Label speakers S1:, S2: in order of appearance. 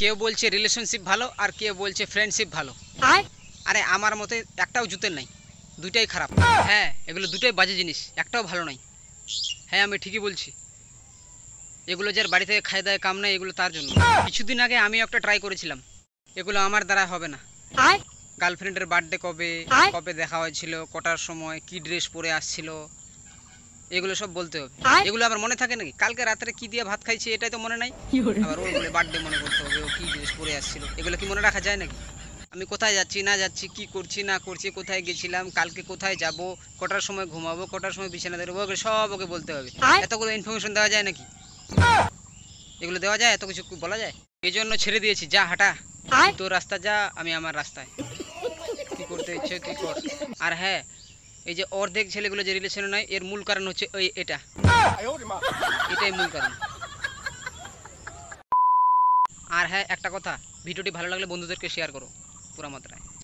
S1: কেউ বলছে রিলেশনশিপ ভালো আর কেউ বলছে ফ্রেন্ডশিপ ভালো। আরে আমার মতে একটাও জুতের নাই, দুইটাই খারাপ। হ্যাঁ, এগুলো দুটোই বাজে জিনিস, একটাও ভালো নাই। হ্যাঁ, আমি ঠিকই বলছি। এগুলো যার বাড়ি থেকে খাই দায় কাম নাই, এগুলো তার জন্য। কিছুদিন আগে আমিও একটা ট্রাই করেছিলাম, এগুলো আমার দ্বারা হবে না। গার্লফ্রেন্ডের বার্থডে কবে, কবে দেখা হয়েছিল, কটার সময়, কি ড্রেস পরে আসছিল, এগুলো সব বলতে হবে। এগুলো আবার মনে থাকে নাকি? কালকে রাত্রে কি দিয়ে ভাত খাইছি এটাই তো মনে নাই, আবার ওর বলে বার্থডে মনে করতে হবে, ও কি ড্রেস পরে আসছিল। এগুলো কি মনে রাখা যায় নাকি? আমি কোথায় যাচ্ছি না যাচ্ছি, কি করছি না করছি, কোথায় গেছিলাম, কালকে কোথায় যাব, কটার সময় ঘুমাবো, কটার সময় বিছানা দেখবো, ওগুলো সব ওকে বলতে হবে। এতগুলো ইনফরমেশন দেওয়া যায় নাকি? এগুলো দেওয়া যায়? এত কিছু বলা যায়? এই জন্য ছেড়ে দিয়েছি, যা হাঁটা, তোর রাস্তা যা, আমি আমার রাস্তায়। কি করতে ইচ্ছে তুই কর। আর হ্যাঁ, এই যে অর্ধেক ছেলেগুলো যে রিলেশনে নয়, এর মূল কারণ হচ্ছে ওই এটাই মূল কারণ। আর হ্যাঁ, একটা কথা, ভিডিওটি ভালো লাগলে বন্ধুদেরকে শেয়ার করো পুরা মাত্রায়।